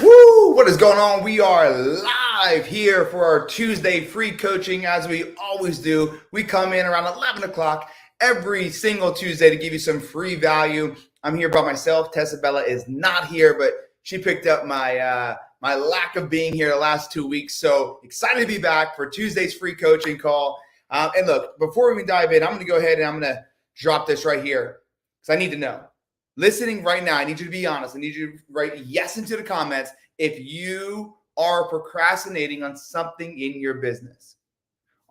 Woo! What is going on? We are live here for our Tuesday free coaching. As we always do, we come in around 11 o'clock every single Tuesday to give you some free value. I'm here by myself. Tessa Bella is not here, but she picked up my my lack of being here the last 2 weeks. So excited to be back for Tuesday's free coaching call. And look, before we dive in, I'm going to go ahead and I'm going to drop this right here because I need to know. Listening right now, I need you to be honest. I need you to write yes into the comments if you are procrastinating on something in your business.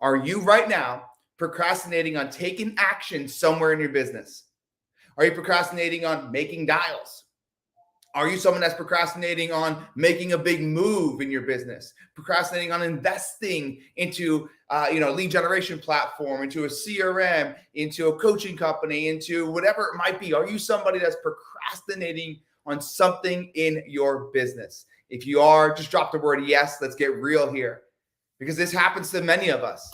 Are you right now procrastinating on taking action somewhere in your business? Are you procrastinating on making dials? Are you someone that's procrastinating on making a big move in your business? Procrastinating on investing into lead generation platform, into a CRM, into a coaching company, into whatever it might be? Are you somebody that's procrastinating on something in your business? If you are, just drop the word yes. Let's get real here because this happens to many of us.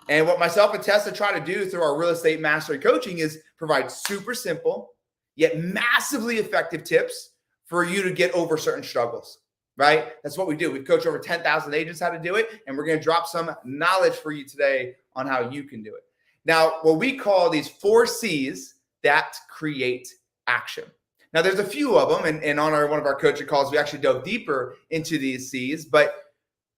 And what myself and Tessa try to do through our real estate mastery coaching is provide super simple yet massively effective tips for you to get over certain struggles, right? That's what we do. We've coached over 10,000 agents how to do it, and we're going to drop some knowledge for you today on how you can do it. Now, what we call these 4 C's that create action. Now, there's a few of them, and on one of our coaching calls, we actually dove deeper into these C's, but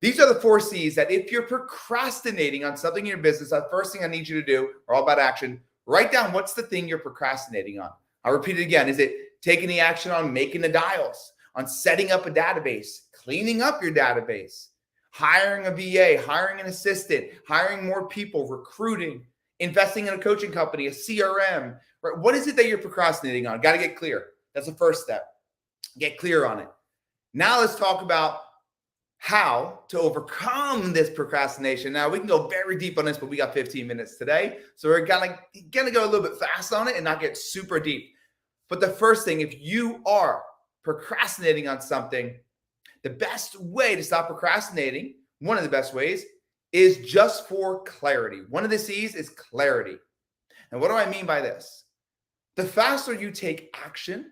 these are the 4 C's that if you're procrastinating on something in your business, the first thing I need you to do, are all about action. Write down what's the thing you're procrastinating on. I'll repeat it again. Is it taking the action on making the dials, on setting up a database, cleaning up your database, hiring a VA, hiring an assistant, hiring more people, recruiting, investing in a coaching company, a CRM, right? What is it that you're procrastinating on? Got to get clear. That's the first step. Get clear on it. Now let's talk about how to overcome this procrastination. Now we can go very deep on this, but we got 15 minutes today. So we're gonna go a little bit fast on it and not get super deep. But the first thing, if you are procrastinating on something, the best way to stop procrastinating, one of the best ways, is just for clarity. One of the C's is clarity. And what do I mean by this? The faster you take action,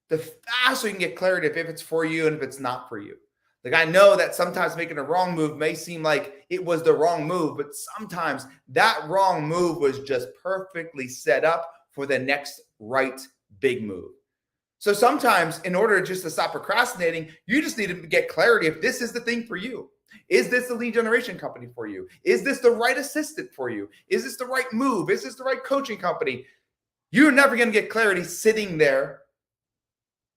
the faster you can get clarity if it's for you and if it's not for you. Like, I know that sometimes making a wrong move may seem like it was the wrong move, but sometimes that wrong move was just perfectly set up for the next right big move. So sometimes in order just to stop procrastinating, you just need to get clarity if this is the thing for you. Is this the lead generation company for you? Is this the right assistant for you? Is this the right move? Is this the right coaching company? You're never going to get clarity sitting there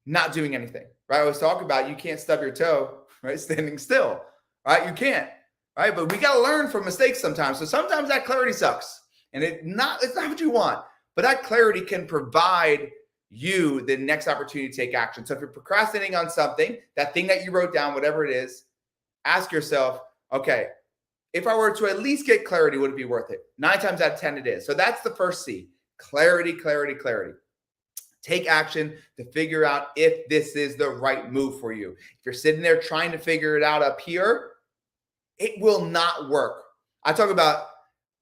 not doing anything, right? I always talk about you can't stub your toe, right? Standing still, right? You can't, right? But we got to learn from mistakes sometimes. So sometimes that clarity sucks and it's not what you want, but that clarity can provide you the next opportunity to take action. So if you're procrastinating on something, that thing that you wrote down, whatever it is, ask yourself, okay, if I were to at least get clarity, would it be worth it? 9 times out of 10 it is. So that's the first C, clarity, clarity, clarity. Take action to figure out if this is the right move for you. If you're sitting there trying to figure it out up here, it will not work. I talk about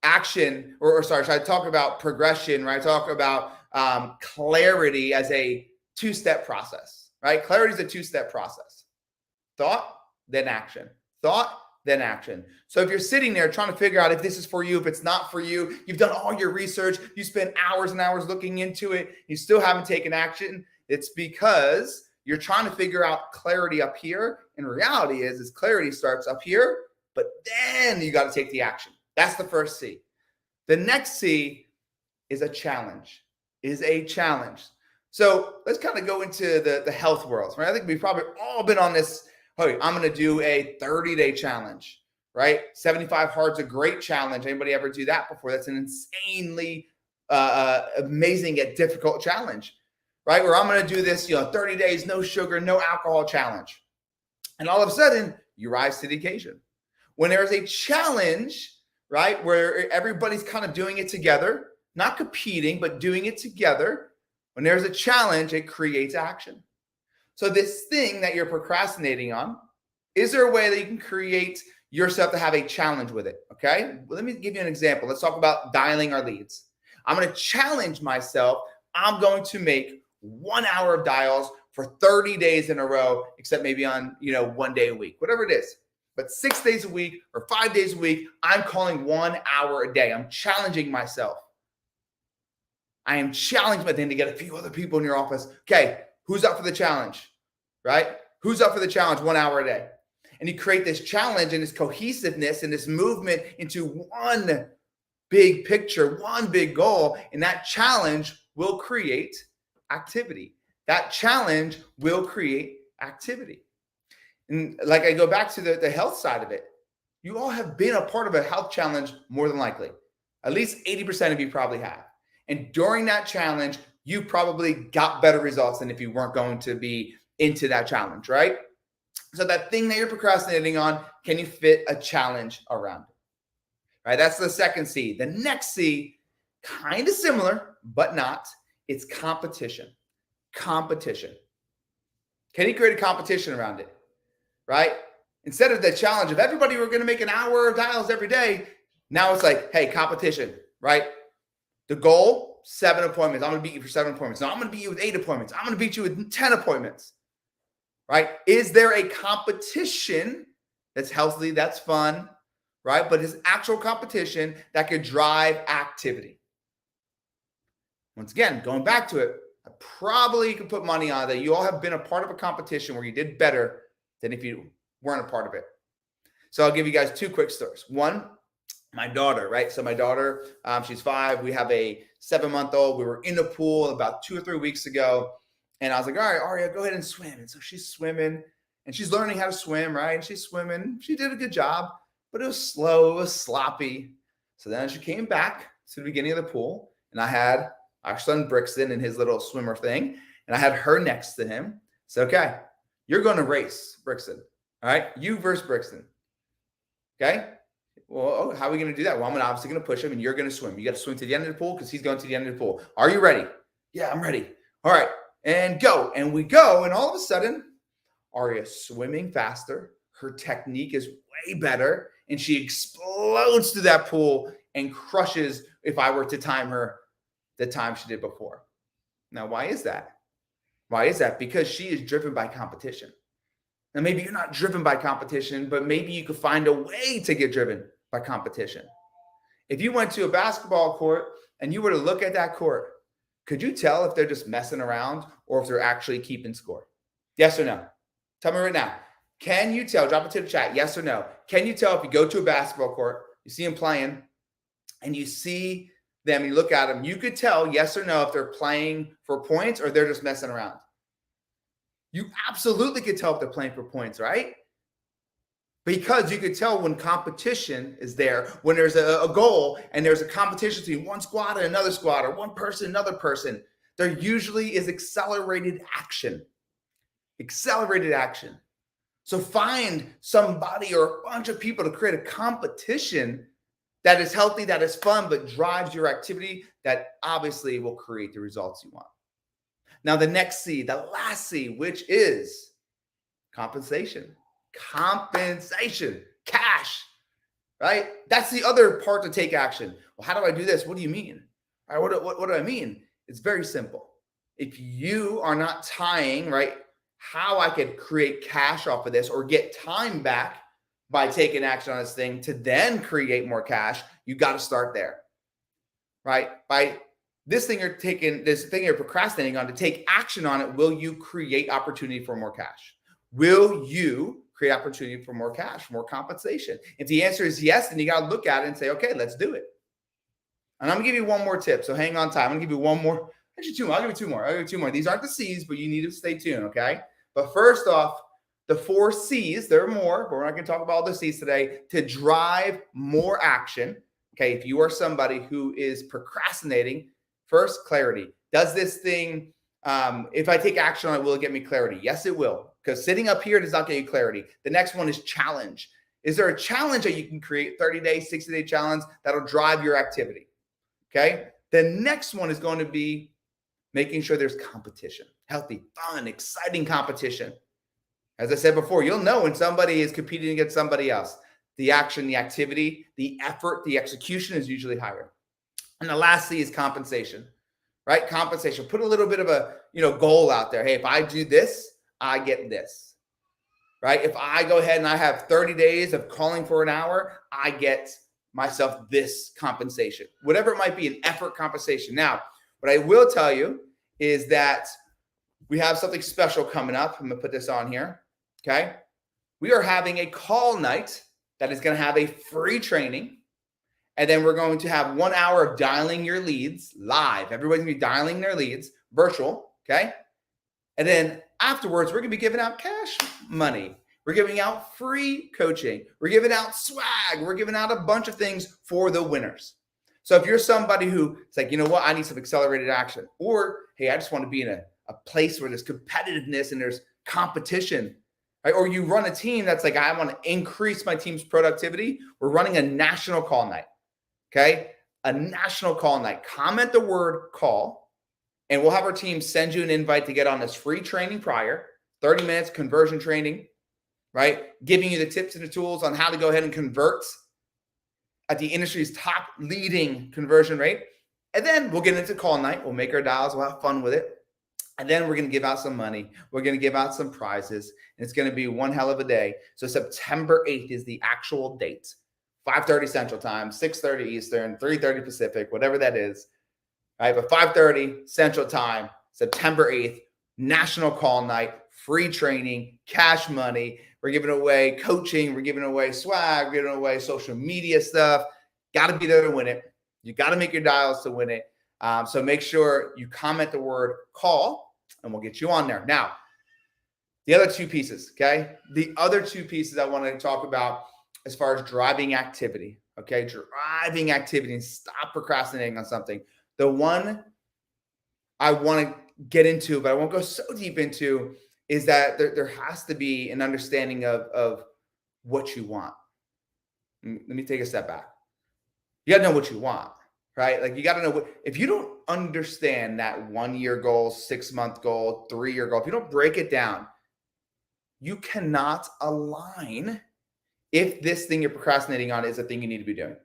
action, I talk about progression, right? I talk about clarity as a 2-step process, right? Clarity is a 2-step process. Thought, then action. Thought, then action. So if you're sitting there trying to figure out if this is for you, if it's not for you, you've done all your research, you spent hours and hours looking into it, you still haven't taken action, it's because you're trying to figure out clarity up here. And reality is clarity starts up here, but then you got to take the action. That's the first C. The next C is a challenge. So let's kind of go into the health world, right? I think we've probably all been on this. Hey, I'm going to do a 30-day challenge, right? 75 hard's a great challenge. Anybody ever do that before? That's an insanely amazing yet difficult challenge, right? Where I'm going to do this, 30 days, no sugar, no alcohol challenge. And all of a sudden, you rise to the occasion. When there's a challenge, right, where everybody's kind of doing it together, not competing, but doing it together, when there's a challenge, it creates action. So this thing that you're procrastinating on, is there a way that you can create yourself to have a challenge with it? Okay. Well, let me give you an example. Let's talk about dialing our leads. I'm going to challenge myself. I'm going to make 1 hour of dials for 30 days in a row, except maybe on, 1 day a week, whatever it is. But 6 days a week or 5 days a week, I'm calling 1 hour a day. I'm challenging myself. I am challenged by then to get a few other people in your office. Okay, who's up for the challenge, right? Who's up for the challenge 1 hour a day? And you create this challenge and this cohesiveness and this movement into one big picture, one big goal. And that challenge will create activity. That challenge will create activity. And like I go back to the health side of it. You all have been a part of a health challenge more than likely. At least 80% of you probably have. And during that challenge, you probably got better results than if you weren't going to be into that challenge, right? So that thing that you're procrastinating on, can you fit a challenge around it? Right? That's the second C. The next C, kind of similar, but not. It's competition. Competition. Can you create a competition around it? Right? Instead of the challenge of everybody, we're going to make an hour of dials every day. Now it's like, hey, competition, right? The goal, 7 appointments. I'm going to beat you for 7 appointments. No, I'm going to beat you with 8 appointments. I'm going to beat you with 10 appointments, right? Is there a competition that's healthy, that's fun, right? But is actual competition that could drive activity? Once again, going back to it, I probably could put money on that. You all have been a part of a competition where you did better than if you weren't a part of it. So I'll give you guys 2 quick stories. One, my daughter, right? So my daughter, she's 5. We have a 7-month-old. We were in the pool about 2 or 3 weeks ago. And I was like, all right, Aria, go ahead and swim. And so she's swimming and she's learning how to swim, right? And she's swimming. She did a good job, but it was slow. It was sloppy. So then she came back to the beginning of the pool and I had our son Brixton in his little swimmer thing. And I had her next to him. So, okay, you're going to race, Brixton. All right, you versus Brixton. Okay. Well, how are we going to do that? Well, I'm obviously going to push him and you're going to swim. You got to swim to the end of the pool because he's going to the end of the pool. Are you ready? Yeah, I'm ready. All right. And go. And we go. And all of a sudden, Aria's swimming faster. Her technique is way better. And she explodes through that pool and crushes, if I were to time her, the time she did before. Now, why is that? Why is that? Because she is driven by competition. Now, maybe you're not driven by competition, but maybe you could find a way to get driven by competition. If you went to a basketball court and you were to look at that court, could you tell if they're just messing around or if they're actually keeping score? Yes or no? Tell me right now. Can you tell? Drop it to the chat. Yes or no? Can you tell if you go to a basketball court, you see them playing, and you see them, you look at them, you could tell yes or no if they're playing for points or they're just messing around. You absolutely could tell if they're playing for points, right? Because you could tell when competition is there, when there's a goal and there's a competition between one squad and another squad or one person, another person, there usually is accelerated action. Accelerated action. So find somebody or a bunch of people to create a competition that is healthy, that is fun, but drives your activity that obviously will create the results you want. Now, the next C, the last C, which is compensation. Compensation, cash, right? That's the other part to take action. Well, how do I do this? What do you mean? All right, what do I mean? It's very simple. If you are not tying, right, how I could create cash off of this or get time back by taking action on this thing to then create more cash, you got to start there, right? By this thing you're taking, this thing you're procrastinating on, to take action on it, will you create opportunity for more cash? Will you create opportunity for more cash, more compensation? If the answer is yes, then you got to look at it and say, okay, let's do it. And I'm going to give you one more tip. So hang on tight. I'm going to give you one more. Actually, 2 more. I'll give you 2 more. I'll give you 2 more. These aren't the C's, but you need to stay tuned, okay? But first off, the 4 C's, there are more, but we're not going to talk about all the C's today, to drive more action. Okay, if you are somebody who is procrastinating, first, clarity. Does this thing, if I take action on it, will it get me clarity? Yes, it will, because sitting up here does not get you clarity. The next one is challenge. Is there a challenge that you can create, 30-day, 60-day challenge, that'll drive your activity? Okay, the next one is going to be making sure there's competition, healthy, fun, exciting competition. As I said before, you'll know when somebody is competing against somebody else. The action, the activity, the effort, the execution is usually higher. And the last C is compensation. right? Compensation. Put a little bit of a, goal out there. Hey, if I do this, I get this, right? If I go ahead and I have 30 days of calling for an hour, I get myself this compensation, whatever it might be, an effort compensation. Now, what I will tell you is that we have something special coming up. I'm going to put this on here. Okay. We are having a call night that is going to have a free training. And then we're going to have 1 hour of dialing your leads live. Everybody's going to be dialing their leads virtual. Okay. And then afterwards, we're going to be giving out cash money. We're giving out free coaching. We're giving out swag. We're giving out a bunch of things for the winners. So if you're somebody who it's like, you know what, I need some accelerated action, or hey, I just want to be in a place where there's competitiveness and there's competition, right? Or you run a team that's like, I want to increase my team's productivity. We're running a national call night. Okay. A national call night. Comment the word call, and we'll have our team send you an invite to get on this free training prior, 30 minutes conversion training, right? Giving you the tips and the tools on how to go ahead and convert at the industry's top leading conversion rate. And then we'll get into call night. We'll make our dials. We'll have fun with it. And then we're going to give out some money. We're going to give out some prizes. And it's going to be one hell of a day. So September 8th is the actual date. 5:30 Central Time, 6:30 Eastern, 3:30 Pacific, whatever that is. All right, but 5:30 Central Time, September 8th, national call night, free training, cash money. We're giving away coaching. We're giving away swag. We're giving away social media stuff. Got to be there to win it. You got to make your dials to win it. So make sure you comment the word call, and we'll get you on there. Now, the other two pieces, okay? The other two pieces I wanted to talk about as far as driving activity, okay? Driving activity and stop procrastinating on something. The one I want to get into, but I won't go so deep into, is that there has to be an understanding of what you want. Let me take a step back. You got to know what you want, right? Like you got to know what, if you don't understand that 1 year goal, 6 month goal, 3 year goal, if you don't break it down, you cannot align if this thing you're procrastinating on is a thing you need to be doing.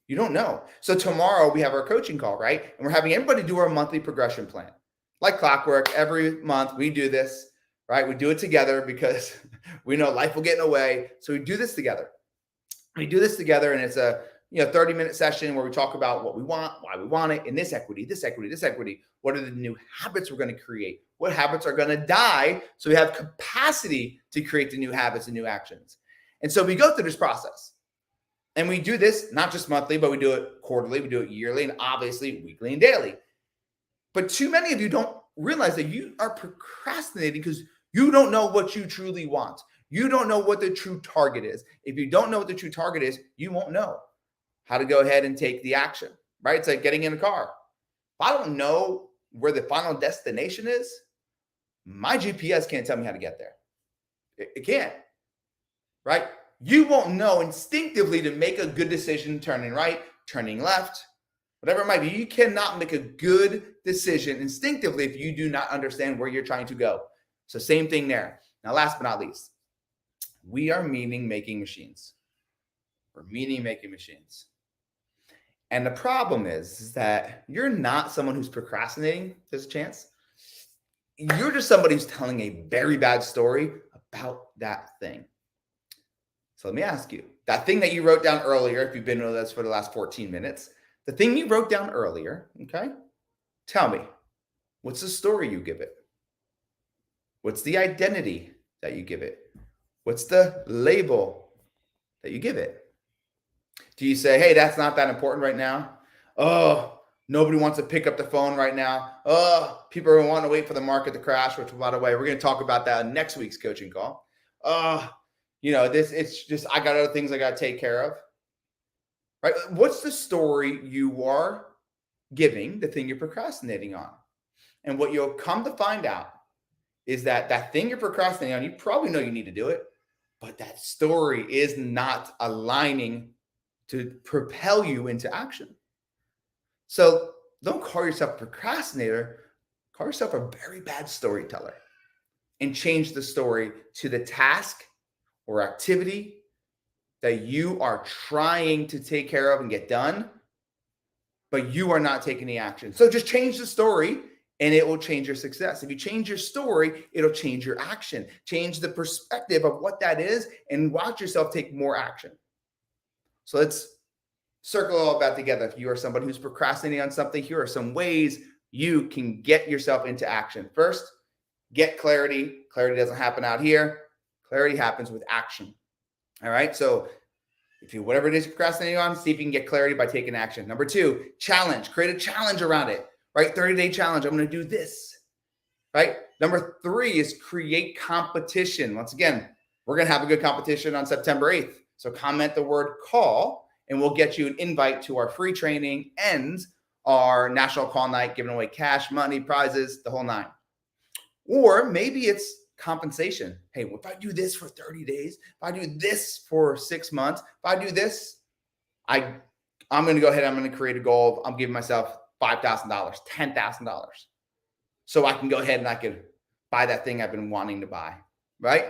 You don't know. So tomorrow we have our coaching call, right? And we're having everybody do our monthly progression plan. Like clockwork, every month we do this, right? We do it together because we know life will get in the way. So we do this together. We do this together, and it's a 30-minute session where we talk about what we want, why we want it, and this equity, this equity, this equity. What are the new habits we're going to create? What habits are going to die so we have capacity to create the new habits and new actions? And so we go through this process. And we do this not just monthly, but we do it quarterly, we do it yearly, and obviously weekly and daily. But too many of you don't realize that you are procrastinating because you don't know what you truly want. You don't know what the true target is. If you don't know what the true target is, you won't know how to go ahead and take the action, right? It's like getting in a car. If I don't know where the final destination is, my GPS can't tell me how to get there. It can't, right? You won't know instinctively to make a good decision, turning right, turning left, whatever it might be. You cannot make a good decision instinctively if you do not understand where you're trying to go. So same thing there. Now, last but not least, we are meaning-making machines. We're meaning-making machines. And the problem is that you're not someone who's procrastinating, there's a chance. You're just somebody who's telling a very bad story about that thing. So let me ask you, that thing that you wrote down earlier, if you've been with us for the last 14 minutes, the thing you wrote down earlier, okay? Tell me, what's the story you give it? What's the identity that you give it? What's the label that you give it? Do you say, hey, that's not that important right now? Oh, nobody wants to pick up the phone right now. Oh, people are wanting to wait for the market to crash, which, by the way, we're going to talk about that in next week's coaching call. It's just, I got other things I got to take care of, right? What's the story you are giving the thing you're procrastinating on? And what you'll come to find out is that thing you're procrastinating on, you probably know you need to do it, but that story is not aligning to propel you into action. So don't call yourself a procrastinator, call yourself a very bad storyteller, and change the story to the task or activity that you are trying to take care of and get done, but you are not taking the action. So just change the story and it will change your success. If you change your story, it'll change your action. Change the perspective of what that is and watch yourself take more action. So let's circle all that together. If you are somebody who's procrastinating on something, here are some ways you can get yourself into action. First, get clarity. Clarity doesn't happen out here. Clarity happens with action. All right. So if you, whatever it is you're procrastinating on, see if you can get clarity by taking action. Number two, challenge. Create a challenge around it, right? 30-day challenge. I'm going to do this, right? Number three is create competition. Once again, we're going to have a good competition on September 8th. So comment the word call and we'll get you an invite to our free training and our national call night, giving away cash, money, prizes, the whole nine. Or maybe it's compensation. Hey, if I do this for 30 days, if I do this for 6 months, if I do this, I'm going to go ahead. I'm going to create a goal. I'm giving myself $5,000, $10,000. So I can go ahead and I can buy that thing I've been wanting to buy, right?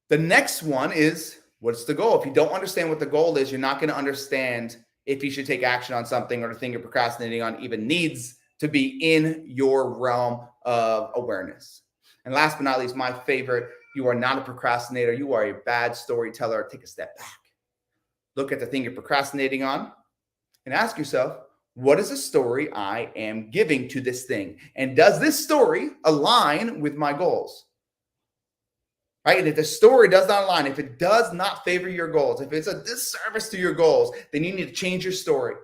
The next one is, what's the goal? If you don't understand what the goal is, you're not going to understand if you should take action on something or the thing you're procrastinating on even needs to be in your realm of awareness. And last but not least, my favorite, you are not a procrastinator. You are a bad storyteller. Take a step back. Look at the thing you're procrastinating on and ask yourself, what is the story I am giving to this thing? And does this story align with my goals? Right? And if the story does not align, if it does not favor your goals, if it's a disservice to your goals, then you need to change your story.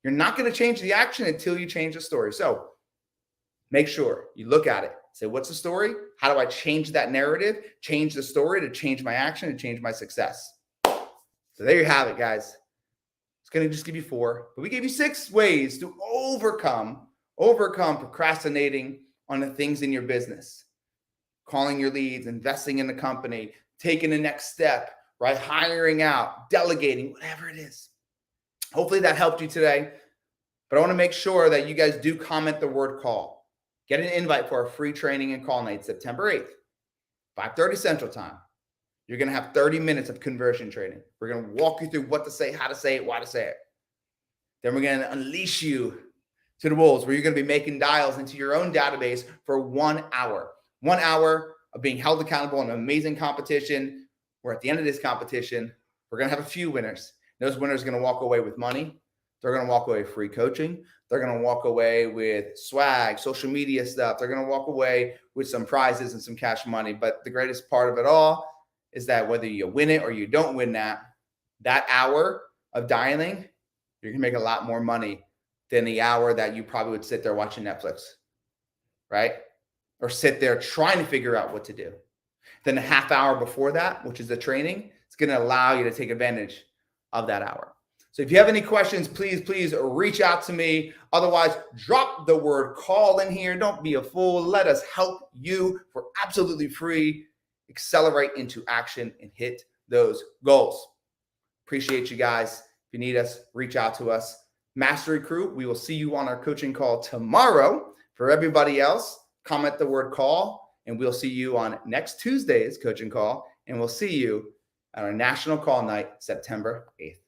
You're not going to change the action until you change the story. So make sure you look at it. Say, what's the story? How do I change that narrative? Change the story to change my action and change my success. So there you have it, guys. It's going to just give you 4, but we gave you 6 ways to overcome procrastinating on the things in your business. Calling your leads, investing in the company, taking the next step, right? Hiring out, delegating, whatever it is. Hopefully that helped you today. But I want to make sure that you guys do comment the word call. Get an invite for our free training and call night, September 8th, 5:30 Central Time. You're going to have 30 minutes of conversion training. We're going to walk you through what to say, how to say it, why to say it. Then we're going to unleash you to the wolves, where you're going to be making dials into your own database for 1 hour. 1 hour of being held accountable in an amazing competition, where at the end of this competition, we're going to have a few winners. Those winners are going to walk away with money. They're going to walk away with free coaching. They're going to walk away with swag, social media stuff. They're going to walk away with some prizes and some cash money. But the greatest part of it all is that whether you win it or you don't win that hour of dialing, you're going to make a lot more money than the hour that you probably would sit there watching Netflix, right? Or sit there trying to figure out what to do. Then a half hour before that, which is the training, it's going to allow you to take advantage of that hour. So if you have any questions, please reach out to me. Otherwise, drop the word call in here. Don't be a fool. Let us help you for absolutely free. Accelerate into action and hit those goals. Appreciate you guys. If you need us, reach out to us. Mastery Crew, we will see you on our coaching call tomorrow. For everybody else, comment the word call, and we'll see you on next Tuesday's coaching call, and we'll see you at our national call night, September 8th.